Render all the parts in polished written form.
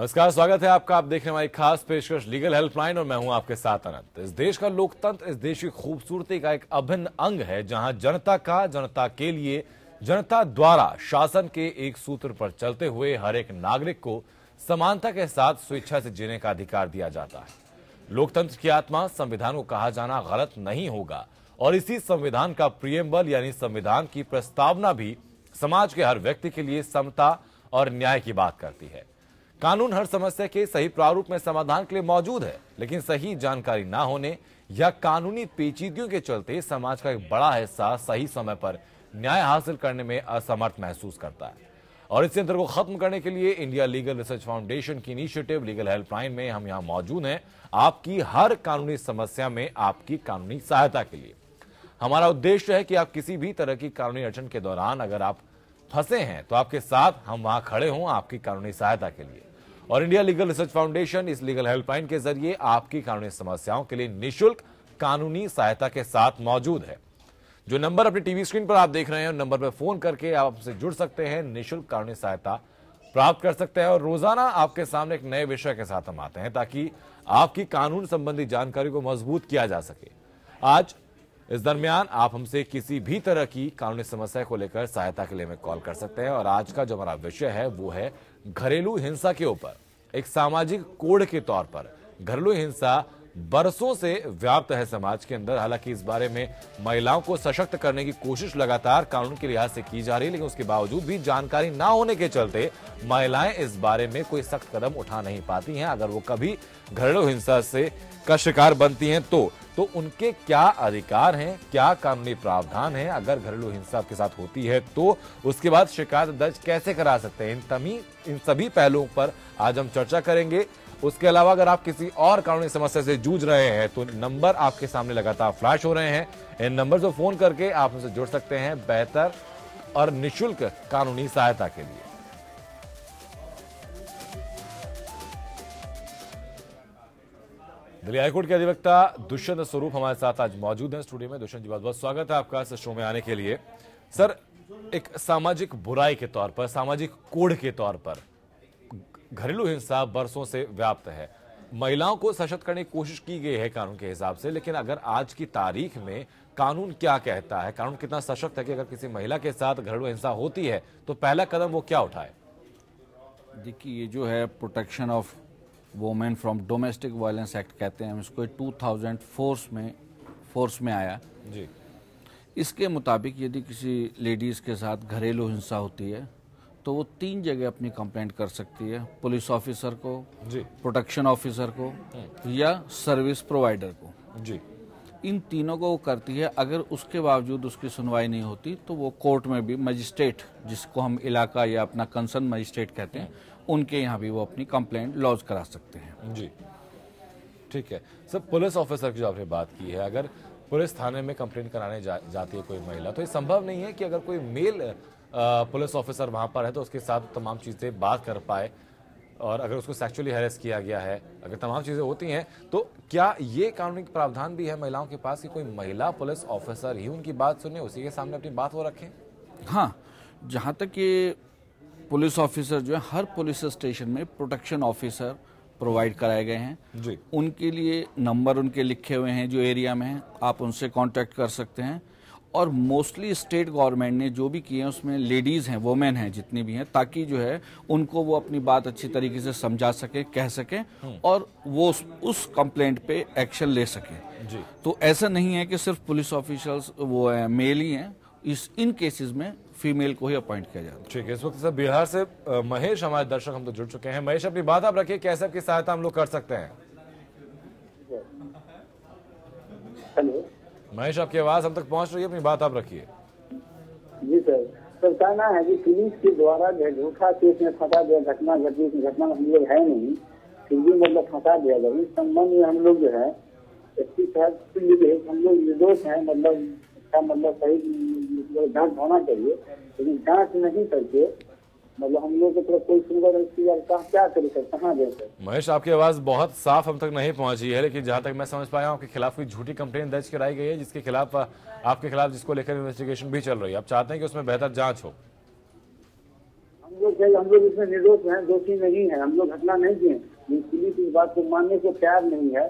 नमस्कार, स्वागत है आपका। आप देख रहे हैं हमारी खास पेशकश लीगल हेल्पलाइन और मैं हूं आपके साथ अनंत। इस देश का लोकतंत्र इस देश की खूबसूरती का एक अभिन्न अंग है, जहां जनता का जनता के लिए जनता द्वारा शासन के एक सूत्र पर चलते हुए हर एक नागरिक को समानता के साथ स्वेच्छा से जीने का अधिकार दिया जाता है। लोकतंत्र की आत्मा संविधान को कहा जाना गलत नहीं होगा और इसी संविधान का प्रियम्बल यानी संविधान की प्रस्तावना भी समाज के हर व्यक्ति के लिए समता और न्याय की बात करती है। कानून हर समस्या के सही प्रारूप में समाधान के लिए मौजूद है, लेकिन सही जानकारी ना होने या कानूनी पेचीदगियों के चलते समाज का एक बड़ा हिस्सा सही समय पर न्याय हासिल करने में असमर्थ महसूस करता है। और इस यंत्र को खत्म करने के लिए इंडिया लीगल रिसर्च फाउंडेशन की इनिशिएटिव लीगल हेल्पलाइन में हम यहाँ मौजूद हैं, आपकी हर कानूनी समस्या में आपकी कानूनी सहायता के लिए। हमारा उद्देश्य है कि आप किसी भी तरह की कानूनी अड़चन के दौरान अगर आप फंसे हैं तो आपके साथ हम वहां खड़े हों आपकी कानूनी सहायता के लिए। और इंडिया लीगल रिसर्च फाउंडेशन इस लीगल हेल्पलाइन के जरिए आपकी कानूनी समस्याओं के लिए निःशुल्क कानूनी सहायता के साथ मौजूद है। जो नंबर अपनी टीवी स्क्रीन पर आप देख रहे हैं, उन नंबर पर फोन करके आप हमसे जुड़ सकते हैं, निःशुल्क कानूनी सहायता प्राप्त कर सकते हैं। और रोजाना आपके सामने एक नए विषय के साथ हम आते हैं ताकि आपकी कानून संबंधी जानकारी को मजबूत किया जा सके। आज इस दरमियान आप हमसे किसी भी तरह की कानूनी समस्या को लेकर सहायता के लिए हमें कॉल कर सकते हैं। और आज का जो हमारा विषय है वो है घरेलू हिंसा के ऊपर। एक सामाजिक कोड के तौर पर घरेलू हिंसा बरसों से व्याप्त है समाज के अंदर। हालांकि इस बारे में महिलाओं को सशक्त करने की कोशिश लगातार कानून के लिहाज से की जा रही है, लेकिन उसके बावजूद भी जानकारी ना होने के चलते महिलाएं इस बारे में कोई सख्त कदम उठा नहीं पाती हैं। अगर वो कभी घरेलू हिंसा का शिकार बनती हैं तो उनके क्या अधिकार हैं, क्या कानूनी प्रावधान है, अगर घरेलू हिंसा आपके साथ होती है तो उसके बाद शिकायत दर्ज कैसे करा सकते हैं, इन सभी पहलुओं पर आज हम चर्चा करेंगे। उसके अलावा अगर आप किसी और कानूनी समस्या से जूझ रहे हैं तो नंबर आपके सामने लगातार फ्लैश हो रहे हैं, इन नंबर से फोन करके आप हमसे जुड़ सकते हैं बेहतर और निःशुल्क कानूनी सहायता के लिए। दिल्ली हाईकोर्ट के अधिवक्ता दुष्यंत स्वरूप हमारे साथ आज मौजूद हैं स्टूडियो में। दुष्यंत जी, बहुत बहुत स्वागत है आपका इस शो में आने के लिए। सर, एक सामाजिक बुराई के तौर पर, सामाजिक कोड के तौर पर घरेलू हिंसा बरसों से व्याप्त है। महिलाओं को सशक्त करने की कोशिश की गई है कानून के हिसाब से, लेकिन अगर आज की तारीख में कानून क्या कहता है, कानून कितना सशक्त है कि अगर किसी महिला के साथ घरेलू हिंसा होती है तो पहला कदम वो क्या उठाए? देखिए, ये जो है protection of women from domestic violence act कहते हैं, इसको 2004 में आया जी। इसके मुताबिक यदि किसी लेडीज़ के साथ घरेलू हिंसा होती है तो वो 3 जगह अपनी कंप्लेंट कर सकती है, पुलिस ऑफिसर को जी, प्रोटेक्शन ऑफिसर को या सर्विस प्रोवाइडर को जी। इन तीनों को वो करती है। अगर उसके बावजूद उसकी सुनवाई नहीं होती तो वो कोर्ट में भी मजिस्ट्रेट, जिसको हम इलाका या अपना कंसर्न मजिस्ट्रेट कहते हैं, उनके यहाँ भी वो अपनी कंप्लेंट लॉन्च करा सकते हैं। जी, ठीक है। सर, पुलिस ऑफिसर की जो आपने बात की है, अगर पुलिस थाने में कंप्लेंट कराने जाती है कोई महिला, तो ये संभव नहीं है कि अगर कोई मेल पुलिस ऑफिसर वहां पर है तो उसके साथ तमाम चीजें बात कर पाए। और अगर उसको सेक्सुअली हैरेस किया गया है, अगर तमाम चीजें होती हैं, तो क्या ये कानूनी प्रावधान भी है महिलाओं के पास कि कोई महिला पुलिस ऑफिसर ही उनकी बात सुने, उसी के सामने अपनी बात वो रखें? हाँ, जहाँ तक ये पुलिस ऑफिसर जो है, हर पुलिस स्टेशन में प्रोटेक्शन ऑफिसर प्रोवाइड कराए गए हैं जी। उनके लिए नंबर उनके लिखे हुए हैं जो एरिया में हैं, आप उनसे कांटेक्ट कर सकते हैं। और मोस्टली स्टेट गवर्नमेंट ने जो भी किए हैं उसमें लेडीज़ हैं, वोमेन हैं जितनी भी हैं, ताकि जो है उनको वो अपनी बात अच्छी तरीके से समझा सके, कह सके और वो उस कंप्लेंट पे एक्शन ले सके जी। तो ऐसा नहीं है कि सिर्फ पुलिस ऑफिसर्स वो मेल ही हैं, इन केसेस में फीमेल को ही अपॉइंट किया जाता है। ठीक है। इस वक्त सर बिहार से महेश हमारे दर्शक हम तो जुड़ चुके हैं। महेश, अपनी बात आप रखिए, कैसे आपकी सहायता हम लोग कर सकते हैं? हेलो महेश, आपकी आवाज हम तक पहुंच रही है, अपनी बात आप रखिए। जी सर, कहना है कि पुलिस के द्वारा झूठा केस में फंसा दिया, घटना घटी, घटना हम लोग है नहीं, फिर भी मतलब फंसा दिया गया। इस संबंध में हम लोग जो है एसपी साहब हम लोग निर्दोष हैं, मतलब सही जांच होना चाहिए, लेकिन जांच नहीं करके मतलब हम लोग की तरफ कोई सुनवाई नहीं की जाती, क्या करे सर, कहाँ जाए सर? महेश, आपकी आवाज बहुत साफ हम तक नहीं पहुंची है, लेकिन जहां तक मैं समझ पाया हूं आपके खिलाफ कोई झूठी कंप्लेंट दर्ज कराई गई है, जिसके खिलाफ आपके खिलाफ जिसको लेकर इन्वेस्टिगेशन भी चल रही है। आप चाहते हैं कि उसमें बेहतर जांच हो? हम लोग लोग कहे हम लोग इसमें निर्दोष हैं, दोषी नहीं है, हम लोग घटना नहीं किए। पुलिस इस बात को मानने को तैयार नहीं है।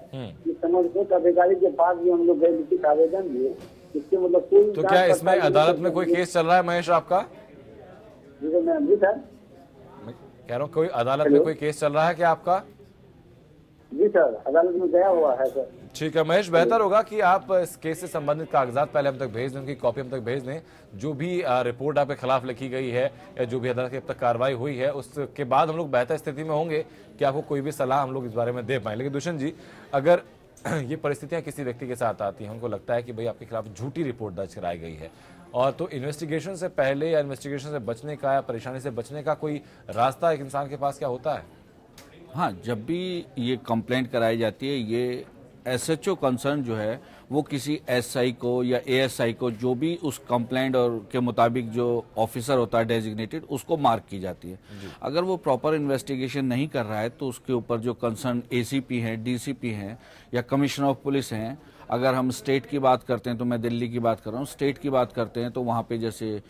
इस समर्पित अधिकारी के पास भी हम लोग गए, लिखित आवेदन दिए, इसके मतलब कोई। तो क्या इसमें अदालत में कोई केस चल रहा है महेश आपका? जी सर, मैं कह रहा हूँ कोई अदालत में कोई केस चल रहा है क्या आपका? जी सर, अदालत में गया हुआ है सर। ठीक है महेश, बेहतर होगा कि आप इस केस से संबंधित कागजात पहले हम तक भेज दें, उनकी कॉपी हम तक भेज दें। जो भी रिपोर्ट आपके खिलाफ लिखी गई है या जो भी अदालत की अब तक कार्रवाई हुई है, उसके बाद हम लोग बेहतर स्थिति में होंगे कि आपको कोई भी सलाह हम लोग इस बारे में दे पाएं। लेकिन दुष्यंत जी, अगर ये परिस्थितियां किसी व्यक्ति के साथ आती हैं, उनको लगता है कि भाई आपके खिलाफ झूठी रिपोर्ट दर्ज कराई गई है, और तो इन्वेस्टिगेशन से पहले या इन्वेस्टिगेशन से बचने का या परेशानी से बचने का कोई रास्ता एक इंसान के पास क्या होता है? हाँ, जब भी ये कंप्लेंट कराई जाती है, ये एसएचओ कंसर्न जो है वो किसी एसआई को या एएसआई को, जो भी उस कंप्लेंट और के मुताबिक जो ऑफिसर होता है डेजिग्नेटेड, उसको मार्क की जाती है। अगर वो प्रॉपर इन्वेस्टिगेशन नहीं कर रहा है तो उसके ऊपर जो कंसर्न एसीपी हैं, डीसीपी हैं या कमिश्नर ऑफ पुलिस हैं, अगर हम स्टेट की बात करते हैं तो मैं दिल्ली की बात कर रहा हूँ, स्टेट की बात करते हैं तो वहाँ पे जैसे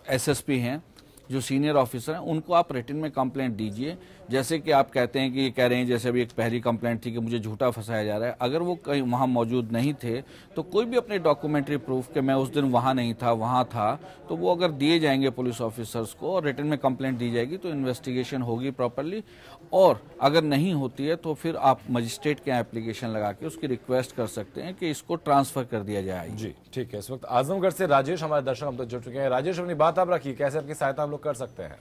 एसएसपी हैं, जो सीनियर ऑफिसर हैं, उनको आप रिटन में कंप्लेंट दीजिए। जैसे कि आप कहते हैं कि कह रहे हैं, जैसे अभी एक पहली कंप्लेंट थी कि मुझे झूठा फंसाया जा रहा है, अगर वो कहीं वहाँ मौजूद नहीं थे तो कोई भी अपने डॉक्यूमेंट्री प्रूफ कि मैं उस दिन वहाँ नहीं था, वहाँ था, तो वो अगर दिए जाएंगे पुलिस ऑफिसर्स को और रिटन में कंप्लेंट दी जाएगी तो इन्वेस्टिगेशन होगी प्रॉपरली। और अगर नहीं होती है तो फिर आप मजिस्ट्रेट के एप्लीकेशन लगा के उसकी रिक्वेस्ट कर सकते हैं कि इसको ट्रांसफर कर दिया जाए। जी ठीक है। इस वक्त आजमगढ़ से राजेश हमारे दर्शक हम तक जुड़ चुके हैं। राजेश, अपनी बात आप रखिए, कैसे आपकी सहायता हम लोग कर सकते हैं?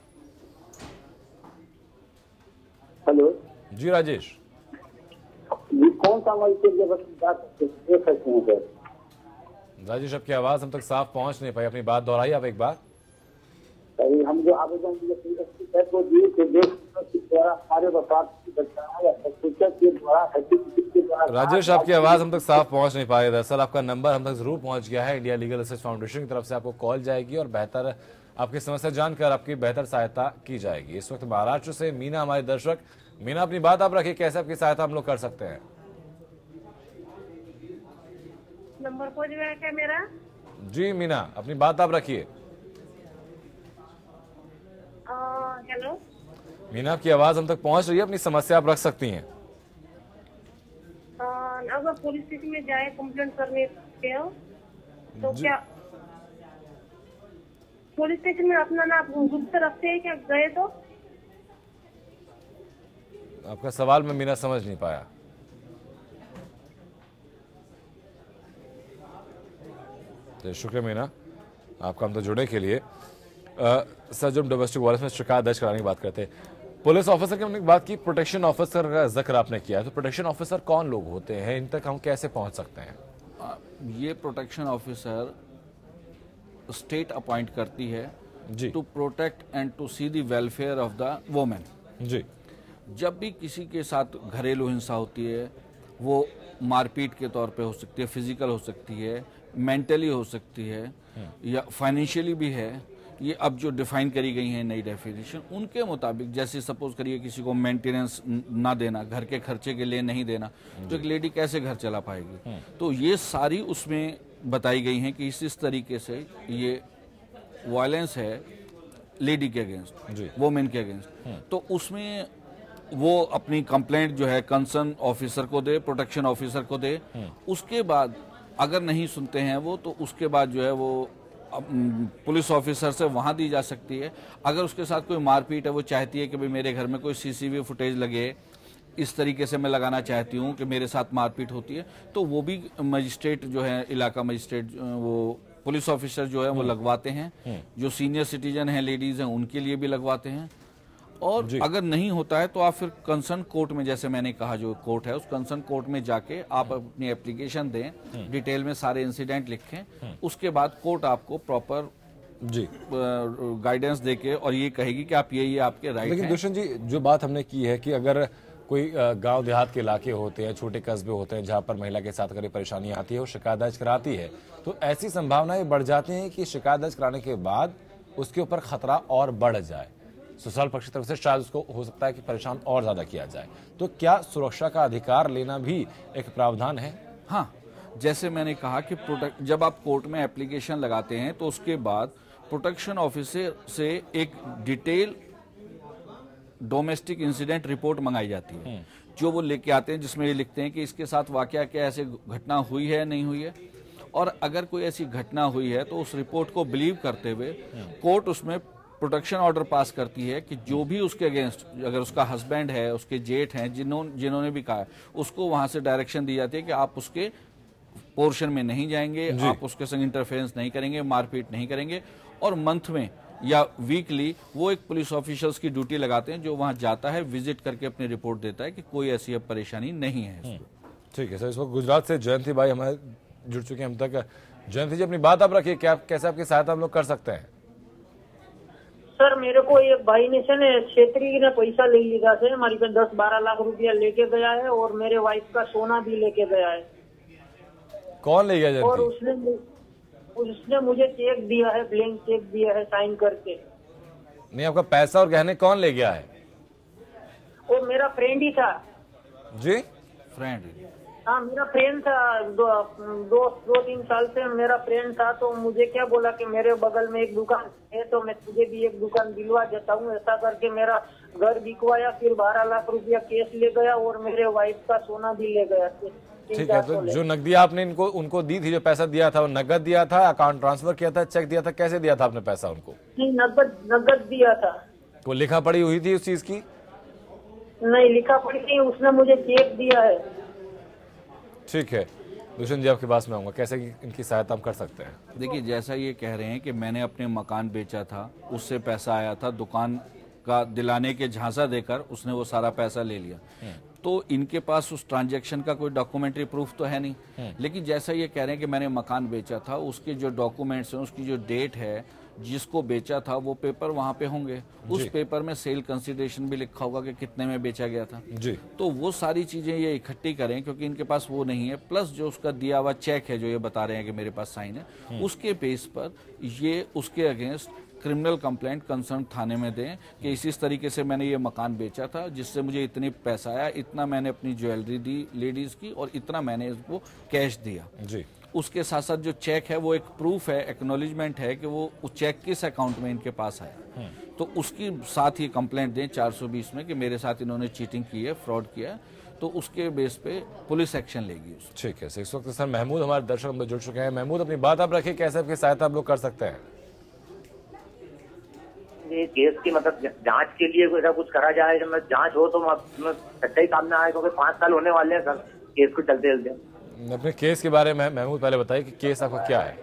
हेलो जी राजेश जी, कौन सा मजिस्ट्रेट सकते हैं सर? राजेश, आपकी आवाज हम तक साफ पहुंच नहीं पाई, अपनी बात दोहराइए आप एक बार। हम जो आवेदन दिए को दिए थे, द्वारा हमारे राजेश, आपकी आवाज हम तक साफ पहुंच नहीं पाई। दरअसल आपका नंबर हम तक जरूर पहुंच गया है, इंडिया लीगल रिसर्च फाउंडेशन की तरफ से आपको कॉल जाएगी और बेहतर आपकी समस्या जानकर आपकी बेहतर सहायता की जाएगी। इस वक्त महाराष्ट्र से मीना हमारे दर्शक। मीना, अपनी बात आप रखिए, कैसे आपकी सहायता हम लोग कर सकते हैं? नंबर पहुंच गया क्या मेरा? जी मीना, अपनी बात आप रखिए। हेलो मीना, आपकी आवाज हम तक पहुंच रही है, अपनी समस्या आप रख सकती हैं। अगर पुलिस स्टेशन में जाए कंप्लेंट करने के हो तो क्या पुलिस स्टेशन में अपना नाम गुप्त रखते हैं क्या? गए तो आपका सवाल मैं मीना समझ नहीं पाया। तो शुक्रिया मीना, आपका हम तो जुड़ने के लिए। सर, जो डोमेस्टिक वायलेंस में शिकायत दर्ज कराने की बात करते हैं, पुलिस ऑफिसर की हमने बात की, प्रोटेक्शन ऑफिसर का जिक्र आपने किया, तो प्रोटेक्शन ऑफिसर कौन लोग होते हैं, इन तक हम कैसे पहुंच सकते हैं? ये प्रोटेक्शन ऑफिसर स्टेट अपॉइंट करती है जी, to protect and to see the welfare of the women. जी, जब भी किसी के साथ घरेलू हिंसा होती है, वो मारपीट के तौर पे हो सकती है, फिजिकल हो सकती है, मेंटली हो सकती है या फाइनेंशियली भी है। ये अब जो डिफाइन करी गई हैं नई डेफिनेशन, उनके मुताबिक, जैसे सपोज करिए किसी को मेंटेनेंस ना देना, घर के खर्चे के लिए नहीं देना, तो एक लेडी कैसे घर चला पाएगी? तो ये सारी उसमें बताई गई हैं कि इस तरीके से ये वायलेंस है लेडी के अगेंस्ट, वोमेन के अगेंस्ट। तो उसमें वो अपनी कंप्लेंट जो है कंसर्न ऑफिसर को दे, प्रोटेक्शन ऑफिसर को दे। उसके बाद अगर नहीं सुनते हैं वो, तो उसके बाद जो है वो पुलिस ऑफिसर से वहां दी जा सकती है। अगर उसके साथ कोई मारपीट है, वो चाहती है कि भाई मेरे घर में कोई सीसीटीवी फुटेज लगे, इस तरीके से मैं लगाना चाहती हूँ कि मेरे साथ मारपीट होती है, तो वो भी मजिस्ट्रेट जो है, इलाका मजिस्ट्रेट, वो पुलिस ऑफिसर जो है वो लगवाते हैं। जो सीनियर सिटीजन हैं, लेडीज हैं, उनके लिए भी लगवाते हैं। और अगर नहीं होता है तो आप फिर कंसर्न कोर्ट में, जैसे मैंने कहा जो कोर्ट है, उस कंसर्न कोर्ट में जाके आप अपनी एप्लीकेशन दें, डिटेल में सारे इंसिडेंट लिखें। उसके बाद कोर्ट आपको प्रॉपर जी गाइडेंस देके और ये कहेगी कि आप ये आपके राइट हैं। लेकिन दुष्यंत जी, जो बात हमने की है कि अगर कोई गांव देहात के इलाके होते हैं, छोटे कस्बे होते हैं, जहां पर महिला के साथ अगर परेशानी आती है और शिकायत दर्ज कराती है, तो ऐसी संभावनाएं बढ़ जाती हैं कि शिकायत दर्ज कराने के बाद उसके ऊपर खतरा और बढ़ जाए। ससुराल पक्ष की तरफ से शायद उसको हो सकता है कि परेशान और ज्यादा किया जाए। तो क्या सुरक्षा का अधिकार लेना भी एक प्रावधान है? हाँ, जैसे मैंने कहा कि जब आप कोर्ट में एप्लीकेशन लगाते हैं तो उसके बाद प्रोटेक्शन ऑफिसर से एक डिटेल डोमेस्टिक इंसिडेंट रिपोर्ट मंगाई जाती है, जो वो लेके आते हैं, जिसमें ये लिखते हैं कि इसके साथ वाकया क्या ऐसे घटना हुई है नहीं हुई है, और अगर कोई ऐसी घटना हुई है तो उस रिपोर्ट को बिलीव करते हुए कोर्ट उसमें प्रोटेक्शन ऑर्डर पास करती है कि जो भी उसके अगेंस्ट, अगर उसका हस्बैंड है, उसके जेठ हैं, जिन्होंने भी कहा है, उसको वहां से डायरेक्शन दी जाती है कि आप उसके पोर्शन में नहीं जाएंगे, आप उसके संग इंटरफेरेंस नहीं करेंगे, मारपीट नहीं करेंगे, और मंथ में या वीकली वो एक पुलिस ऑफिसर्स की ड्यूटी लगाते हैं जो वहां जाता है, विजिट करके अपनी रिपोर्ट देता है कि कोई ऐसी अब परेशानी नहीं है। ठीक है सर, इस वक्त गुजरात से जयंती भाई हमारे जुड़ चुके हैं हम तक। जयंती जी, अपनी बात आप रखिए, क्या कैसे आपकी सहायता हम लोग कर सकते हैं? सर, मेरे को एक भाई ने क्षेत्रीय ने पैसा ले लिया है, हमारी पे 10-12 लाख रुपया लेके गया है, और मेरे वाइफ का सोना भी लेके गया है। कौन ले गया? और उसने मुझे चेक दिया है, ब्लैंक चेक दिया है साइन करके। नहीं, आपका पैसा और गहने कौन ले गया है? वो मेरा फ्रेंड ही था जी। फ्रेंड? हाँ, मेरा फ्रेंड था, 2-3 साल से मेरा फ्रेंड था। तो मुझे क्या बोला कि मेरे बगल में एक दुकान है तो मैं तुझे भी एक दुकान दिलवा देता हूँ, ऐसा करके मेरा घर बिकवाया, फिर 12 लाख रुपया कैश ले गया और मेरे वाइफ का सोना भी ले गया। ठीक है, तो जो नकदी आपने उनको दी थी, जो पैसा दिया था, वो नकद दिया था, अकाउंट ट्रांसफर किया था, चेक दिया था, कैसे दिया था आपने पैसा उनको? नहीं, नकद दिया था। वो लिखा पड़ी हुई थी उस चीज की? नहीं, लिखा पड़ी नहीं, उसने मुझे चेक दिया है। ठीक है, दुष्यंत जी आपके पास में आऊंगा, कैसे इनकी सहायता हम कर सकते हैं? देखिए, जैसा ये कह रहे हैं कि मैंने अपने मकान बेचा था, उससे पैसा आया था, दुकान का दिलाने के झांसा देकर उसने वो सारा पैसा ले लिया, तो इनके पास उस ट्रांजैक्शन का कोई डॉक्यूमेंट्री प्रूफ तो है नहीं। लेकिन जैसा ये कह रहे हैं कि मैंने मकान बेचा था, उसके जो डॉक्यूमेंट्स हैं, उसकी जो डेट है, जिसको बेचा था, वो पेपर वहां पे होंगे। उस पेपर में सेल कंसिडरेशन भी लिखा होगा कि कितने में बेचा गया था जी। तो वो सारी चीजें ये इकट्ठी करें, क्योंकि इनके पास वो नहीं है। प्लस जो उसका दिया हुआ चेक है, जो ये बता रहे हैं कि मेरे पास साइन है, उसके बेस पर ये उसके अगेंस्ट क्रिमिनल कंप्लेंट कंसर्न थाने में दें कि इस तरीके से मैंने ये मकान बेचा था, जिससे मुझे इतनी पैसा आया, इतना मैंने अपनी ज्वेलरी दी लेडीज की, और इतना मैंने इसको कैश दिया जी। उसके साथ साथ जो चेक है वो एक प्रूफ है, एक्नॉलेजमेंट है कि वो चेक किस अकाउंट में इनके पास आया, तो उसकी साथ ही कंप्लेंट दें 420 में कि मेरे साथ इन्होंने चीटिंग की है, फ्रॉड किया, तो उसके बेस पे पुलिस एक्शन लेगी। ठीक है, इस वक्त सर महमूद हमारे दर्शक में जुड़ चुके हैं। महमूद, अपनी बात आप रखिए, कैसे आपकी सहायता आप लोग कर सकते हैं? ये केस की मतलब जांच के लिए कोई ऐसा कुछ करा जाए, जब जांच हो तो सच्चाई सामने आए, क्योंकि 5 साल होने वाले हैं सर केस को चलते चलते। अपने केस के बारे में महमूद पहले बताइए कि केस आपका क्या है?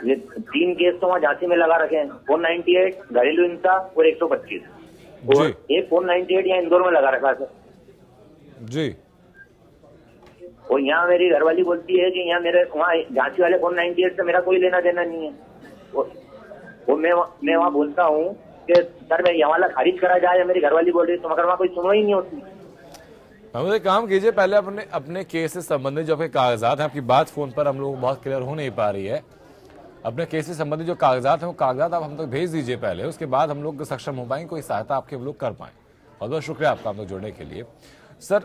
ये 3 केस तो वहाँ झांसी में लगा रखे हैं, 498 घरेलू हिंसा और 125, और एक 498 यहाँ इंदौर में लगा रखा है सर जी। और यहाँ मेरी घरवाली बोलती है कि यहाँ मेरे वहाँ झांसी वाले 498 से मेरा कोई लेना देना नहीं है। वो मैं वहाँ बोलता हूँ कि सर मैं यहाँ वाला खारिज करा जाए, मेरी घरवाली बोल रही है, तो मगर वहाँ कोई सुनो ही नहीं होती। हम एक काम कीजिए, पहले अपने केस से संबंधित जो आपके कागजात हैं, आपकी बात फोन पर हम लोग बहुत क्लियर हो नहीं पा रही है, अपने केस से संबंधित जो कागजात हैं वो कागजात आप हम तक भेज दीजिए पहले, उसके बाद हम लोग सक्षम हो पाएंगे, कोई सहायता आपके हम लोग कर पाएं। बहुत बहुत शुक्रिया आपका हम लोग जुड़ने के लिए। सर,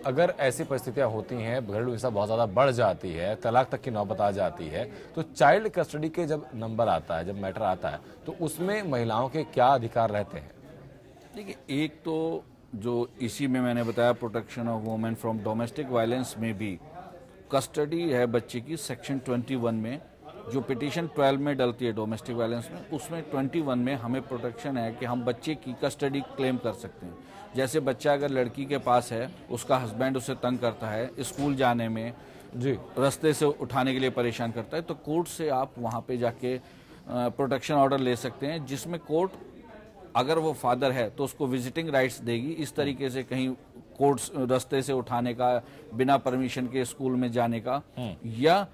अगर ऐसी परिस्थितियां होती हैं, घरेलू हिंसा बहुत ज़्यादा बढ़ जाती है, तलाक तक की नौबत आ जाती है, तो चाइल्ड कस्टडी के जब नंबर आता है, जब मैटर आता है, तो उसमें महिलाओं के क्या अधिकार रहते हैं? देखिए, एक तो जो इसी में मैंने बताया protection of women from domestic violence में भी कस्टडी है बच्चे की, सेक्शन 21 में जो पिटीशन 12 में डलती है डोमेस्टिक वायलेंस में, उसमें 21 में हमें प्रोटेक्शन है कि हम बच्चे की कस्टडी क्लेम कर सकते हैं। जैसे बच्चा अगर लड़की के पास है, उसका हस्बैंड उसे तंग करता है, स्कूल जाने में जी रास्ते से उठाने के लिए परेशान करता है, तो कोर्ट से आप वहाँ पे जाके प्रोटेक्शन ऑर्डर ले सकते हैं, जिसमें कोर्ट अगर वो फादर है तो उसको विजिटिंग राइट्स देगी। इस तरीके से कहीं कोर्ट रास्ते से उठाने का, बिना परमिशन के स्कूल में जाने का, या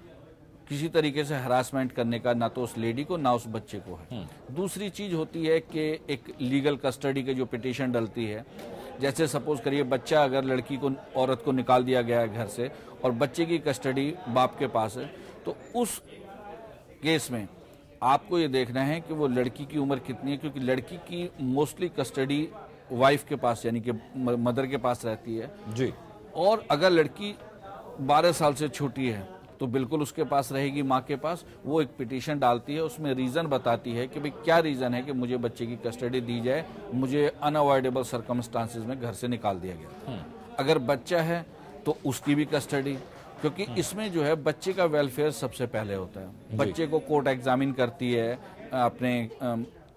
किसी तरीके से हरासमेंट करने का ना तो उस लेडी को ना उस बच्चे को है। दूसरी चीज होती है कि एक लीगल कस्टडी के जो पिटीशन डलती है, जैसे सपोज करिए बच्चा अगर लड़की को, औरत को निकाल दिया गया है घर से और बच्चे की कस्टडी बाप के पास है, तो उस केस में आपको ये देखना है कि वो लड़की की उम्र कितनी है, क्योंकि लड़की की मोस्टली कस्टडी वाइफ के पास यानी कि मदर के पास रहती है जी। और अगर लड़की 12 साल से छोटी है तो बिल्कुल उसके पास रहेगी माँ के पास। वो एक पिटीशन डालती है, उसमें रीज़न बताती है कि भाई क्या रीज़न है कि मुझे बच्चे की कस्टडी दी जाए, मुझे अनअवॉइडेबल सर्कमस्टांसिस में घर से निकाल दिया गया। अगर बच्चा है तो उसकी भी कस्टडी, क्योंकि इसमें जो है बच्चे का वेलफेयर सबसे पहले होता है। बच्चे को कोर्ट एग्जामिन करती है, अपने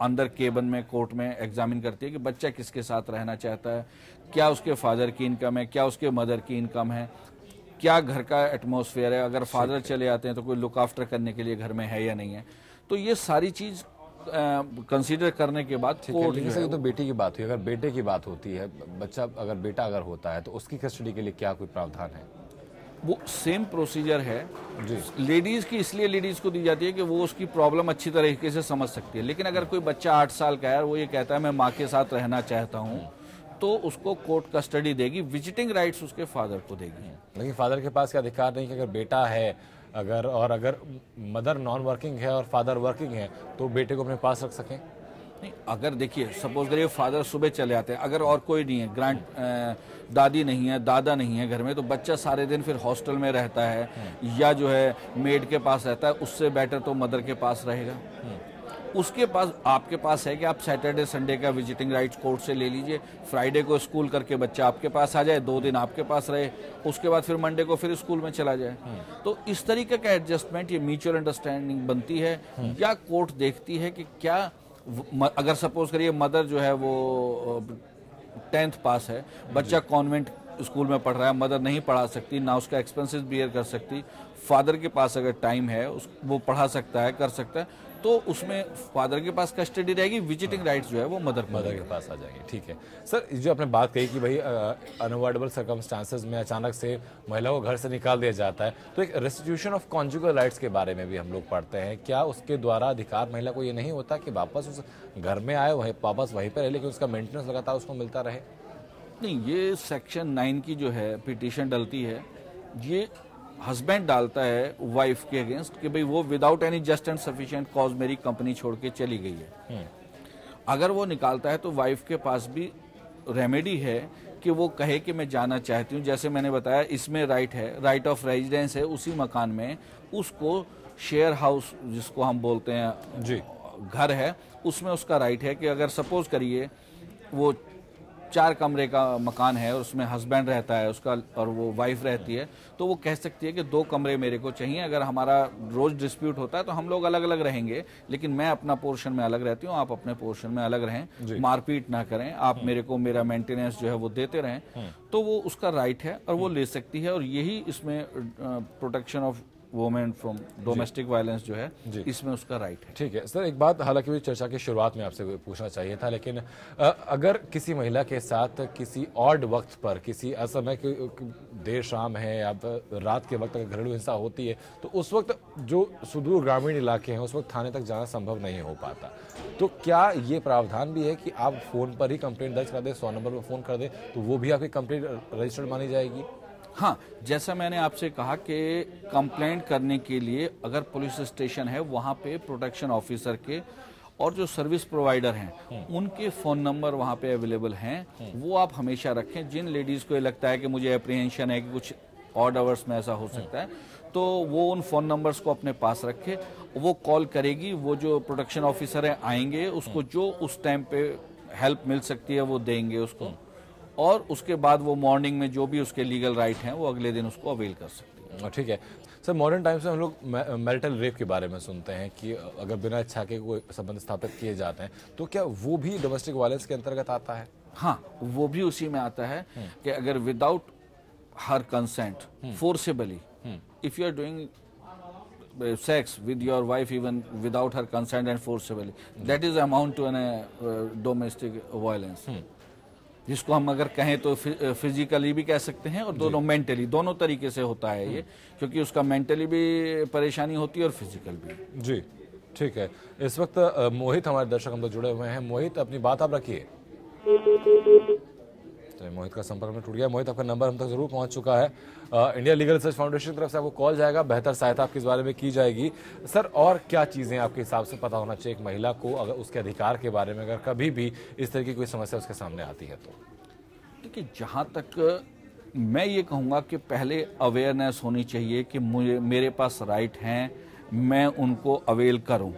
अंदर केबिन में कोर्ट में एग्जामिन करती है कि बच्चा किसके साथ रहना चाहता है, क्या उसके फादर की इनकम है, क्या उसके मदर की इनकम है, क्या घर का एटमॉस्फेयर है, अगर फादर चले आते हैं तो कोई लुक आफ्टर करने के लिए घर में है या नहीं है। तो ये सारी चीज कंसीडर करने के बाद कोर्ट जो है, तो बेटी की बात हुई, अगर बेटे की बात होती है, बच्चा अगर बेटा अगर होता है तो उसकी कस्टडी के लिए क्या कोई प्रावधान है? वो सेम प्रोसीजर है जी। लेडीज की इसलिए लेडीज को दी जाती है कि वो उसकी प्रॉब्लम अच्छी तरीके से समझ सकती है। लेकिन अगर कोई बच्चा 8 साल का है और वो ये कहता है मैं माँ के साथ रहना चाहता हूँ, तो उसको कोर्ट कस्टडी देगी, विजिटिंग राइट्स उसके फादर को देगी। लेकिन फादर के पास क्या अधिकार नहीं कि अगर बेटा है अगर मदर नॉन वर्किंग है और फादर वर्किंग है तो बेटे को अपने पास रख सकें? नहीं, अगर देखिए सपोज करिए फादर सुबह चले आते हैं, अगर और कोई नहीं है, ग्रैंड दादी नहीं है, दादा नहीं है घर में, तो बच्चा सारे दिन फिर हॉस्टल में रहता है या जो है मेड के पास रहता है, उससे बेटर तो मदर के पास रहेगा। उसके पास आपके पास है कि आप सैटरडे संडे का विजिटिंग राइट्स कोर्ट से ले लीजिए, फ्राइडे को स्कूल करके बच्चा आपके पास आ जाए, 2 दिन आपके पास रहे, उसके बाद फिर मंडे को फिर स्कूल में चला जाए। तो इस तरीके का एडजस्टमेंट, ये म्यूचुअल अंडरस्टैंडिंग बनती है या कोर्ट देखती है कि क्या, अगर सपोज करिए मदर जो है वो 10th पास है, बच्चा कॉन्वेंट स्कूल में पढ़ रहा है, मदर नहीं पढ़ा सकती, ना उसका एक्सपेंसेस बियर कर सकती, फादर के पास अगर टाइम है वो पढ़ा सकता है, कर सकता है, तो उसमें फादर के पास कस्टडी रहेगी, विजिटिंग राइट्स जो है वो मदर के पास आ जाएंगे। ठीक है सर, जो आपने बात कही कि भाई अनअवॉइडेबल सर्कमस्टांसेस में अचानक से महिला को घर से निकाल दिया जाता है, तो एक रेस्टिट्यूशन ऑफ कॉन्जुगल राइट्स के बारे में भी हम लोग पढ़ते हैं। क्या उसके द्वारा अधिकार महिला को ये नहीं होता कि वापस उस घर में आए, वापस वहीं पर रहे, लेकिन उसका मेंटेनेंस लगातार उसको मिलता रहे? नहीं, ये सेक्शन 9 की जो है पिटीशन डलती है, ये हस्बैंड डालता है वाइफ के अगेंस्ट कि भाई वो without any just and sufficient cause मेरी कंपनी छोड़ के चली गई है। अगर वो निकालता है तो वाइफ के पास भी रेमेडी है कि वो कहे कि मैं जाना चाहती हूँ। जैसे मैंने बताया, इसमें राइट है, राइट ऑफ रेजिडेंस है, उसी मकान में उसको शेयर हाउस जिसको हम बोलते हैं जी, घर है, उसमें उसका राइट है कि अगर सपोज करिए वो 4 कमरे का मकान है और उसमें हस्बैंड रहता है उसका और वो वाइफ रहती है, तो वो कह सकती है कि 2 कमरे मेरे को चाहिए, अगर हमारा रोज डिस्प्यूट होता है तो हम लोग अलग अलग रहेंगे, लेकिन मैं अपना पोर्शन में अलग रहती हूँ, आप अपने पोर्शन में अलग रहें, मारपीट ना करें, आप मेरे को मेरा मेंटेनेंस जो है वो देते रहें। तो वो उसका राइट है और वो ले सकती है, और यही इसमें protection of women from domestic violence जो है, इसमें उसका राइट है। ठीक है सर, एक बात हालांकि भी चर्चा की शुरुआत में आपसे पूछना चाहिए था, लेकिन अगर किसी महिला के साथ किसी ऑड वक्त पर, किसी असमय देर शाम है या रात के वक्त अगर घरेलू हिंसा होती है, तो उस वक्त जो सुदूर ग्रामीण इलाके हैं उस वक्त थाने तक जाना संभव नहीं हो पाता, तो क्या ये प्रावधान भी है कि आप फोन पर ही कंप्लेंट दर्ज कर दें, 100 नंबर पर फोन कर दें, तो वो भी आपकी कंप्लेंट रजिस्टर्ड मानी जाएगी? हाँ, जैसा मैंने आपसे कहा कि कंप्लेंट करने के लिए अगर पुलिस स्टेशन है, वहाँ पे प्रोटेक्शन ऑफिसर के और जो सर्विस प्रोवाइडर हैं उनके फ़ोन नंबर वहाँ पे अवेलेबल हैं, वो आप हमेशा रखें। जिन लेडीज़ को ये लगता है कि मुझे अप्रीहेंशन है कि कुछ ऑड आवर्स में ऐसा हो सकता है, तो वो उन फ़ोन नंबर्स को अपने पास रखे, वो कॉल करेगी, वो जो प्रोटेक्शन ऑफिसर हैं आएंगे, उसको जो उस टाइम पे हेल्प मिल सकती है वो देंगे उसको, और उसके बाद वो मॉर्निंग में जो भी उसके लीगल राइट हैं वो अगले दिन उसको अवेल कर सकते हैं। ठीक है सर, मॉडर्न टाइम्स में हम लोग मैरिटल रेप के बारे में सुनते हैं कि अगर बिना इच्छा के कोई संबंध स्थापित किए जाते हैं, तो क्या वो भी डोमेस्टिक वायलेंस के अंतर्गत आता है? हाँ, वो भी उसी में आता है कि अगर without her consent forcibly, if you are doing sex with your wife even without her consent and forcibly, that is amount to an domestic violence, जिसको हम अगर कहें तो फिजिकली भी कह सकते हैं और दोनों मेंटली, दोनों तरीके से होता है ये, क्योंकि उसका मेंटली भी परेशानी होती है और फिजिकल भी। जी ठीक है, इस वक्त मोहित हमारे दर्शक हम लोग जुड़े हुए हैं। मोहित, अपनी बात आप रखिए। तो मोहित का संपर्क में टूट गया। मोहित, आपका नंबर हम तक जरूर पहुंच चुका है। इंडिया लीगल रिसर्च फाउंडेशन की तरफ से आपको कॉल जाएगा, बेहतर सहायता आपकी इस बारे में की जाएगी। सर, और क्या चीजें आपके हिसाब से पता होना चाहिए एक महिला को अगर उसके अधिकार के बारे में अगर कभी भी इस तरह की कोई समस्या उसके सामने आती है? तो देखिए, जहाँ तक मैं ये कहूँगा कि पहले अवेयरनेस होनी चाहिए कि मुझे मेरे पास राइट हैं, मैं उनको अवेल करूं।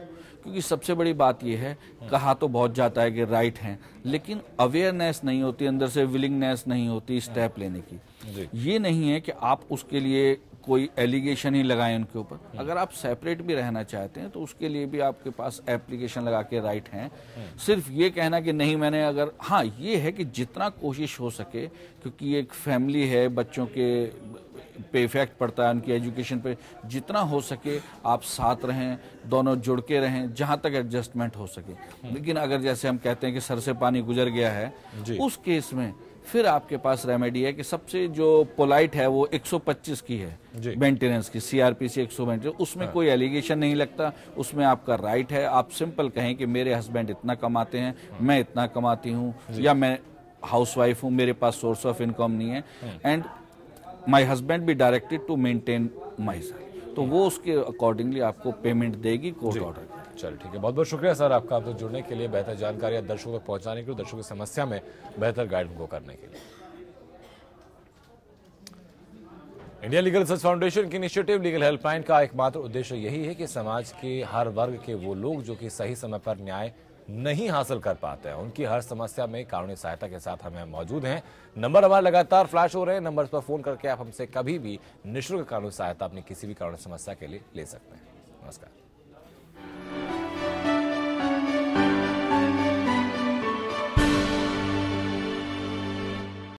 क्योंकि सबसे बड़ी बात यह है, कहा तो बहुत जाता है कि राइट हैं, लेकिन अवेयरनेस नहीं होती, अंदर से विलिंगनेस नहीं होती स्टेप लेने की। ये नहीं है कि आप उसके लिए कोई एलिगेशन ही लगाएं उनके ऊपर। अगर आप सेपरेट भी रहना चाहते हैं तो उसके लिए भी आपके पास एप्लीकेशन लगा के राइट हैं। सिर्फ ये कहना कि नहीं मैंने, अगर हाँ ये है कि जितना कोशिश हो सके, क्योंकि एक फैमिली है, बच्चों के पे इफेक्ट पड़ता है, उनकी एजुकेशन पे, जितना हो सके आप साथ रहें, दोनों जुड़ के रहें जहाँ तक एडजस्टमेंट हो सके। लेकिन अगर जैसे हम कहते हैं कि सर से पानी गुजर गया है, उस केस में फिर आपके पास रेमेडी है कि सबसे जो पोलाइट है वो 125 की है मेंटेनेंस की, सीआरपीसी 125, उसमें कोई एलिगेशन नहीं लगता, उसमें आपका राइट है। आप सिंपल कहें कि मेरे हस्बैंड इतना कमाते हैं, मैं इतना कमाती हूँ, या मैं हाउसवाइफ हूँ, मेरे पास सोर्स ऑफ इनकम नहीं है, and my husband be directed to maintain myself, तो वो उसके अकॉर्डिंगली आपको पेमेंट देगी कोर्ट ऑर्डर। चलो ठीक है, बहुत बहुत शुक्रिया सर आपका, आपसे जुड़ने के लिए, बेहतर जानकारी दर्शकों तक पहुंचाने के लिए, दर्शकों की समस्या में बेहतर गाइड उनको करने के लिए। इंडिया लीगल रिसर्च फाउंडेशन की इनिशिएटिव लीगल हेल्पलाइन का एकमात्र उद्देश्य यही है कि समाज के हर वर्ग के वो लोग जो कि सही समय पर न्याय नहीं हासिल कर पाते हैं, उनकी हर समस्या में कानूनी सहायता के साथ हम मौजूद हैं। नंबर हमारे लगातार फ्लैश हो रहे हैं, नंबर पर फोन करके आप हमसे कभी भी निःशुल्क कानूनी सहायता अपनी किसी भी कानूनी समस्या के लिए ले सकते हैं। नमस्कार।